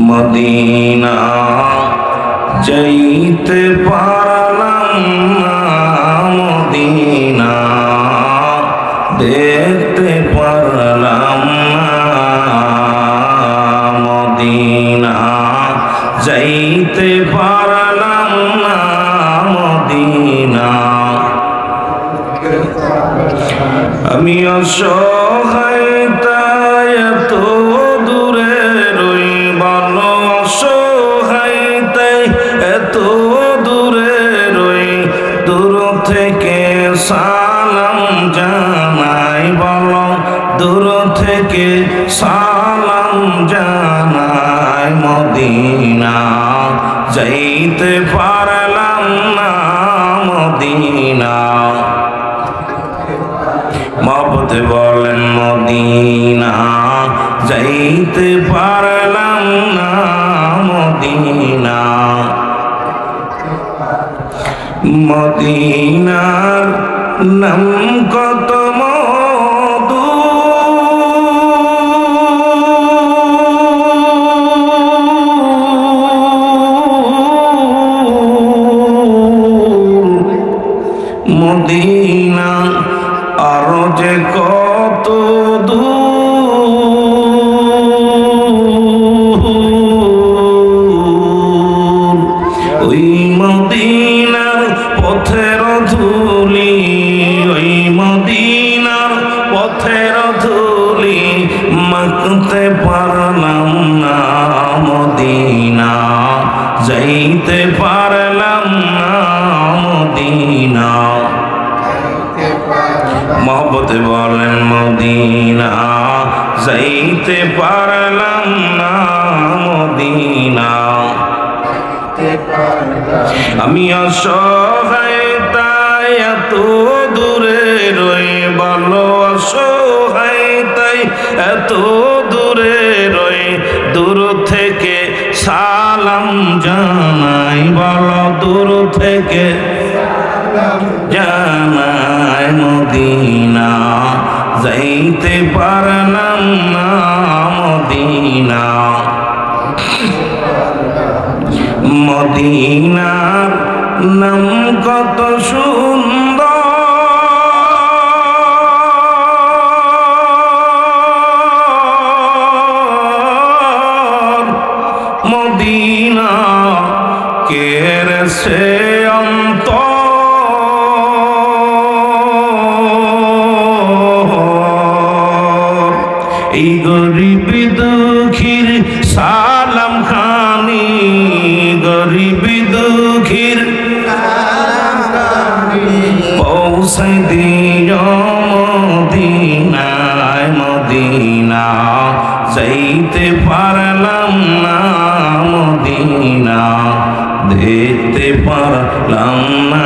Medina যাইতে পারলাম না, মদিনা দেখতে পারলাম না, মদিনা যাইতে পারলাম না, মদিনা আমি অসহায় তাই এত দূরে রই, ভালো অসহায় তাই এত দূরে রই, দূর থেকে সালাম জানাই, ভালো দূর থেকে সালাম জানাই, মদিনা যাইতে পারলাম না, মদিনা মহব্বতে বলেন মদিনা যাইতে পারলাম না, মদিনা মদিনার নাম কত মধু, মদিনা আরো যে কত দূর, ওই মদিনার পথের ধুলি, ওই মদিনার পথের ধুলি মাখতে পারলাম না, মদিনা যাইতে পারলাম না, মদিনা মহব্বতে বলেন মদিনা যাইতে পারলাম না, মদিনা আমি অসহায় তাই এত দূরে রই, ভালো অসহায় তাই এত দূরে রই, দূর থেকে সালাম জানাই, ভালো দূর থেকে জানাই, মদিনা যাইতে পারলাম না, মদিনা মদিনার নাম কত সুন্দর, মদিনা কেড়েছে অন্তর, এই গরিব দুঃখীর সালাম খানি, গরিব দুঃখীর পৌঁছাই দিও মদিনায়, মদিনা যাইতে পারলাম না, মদিনা দেখতে পারলাম না,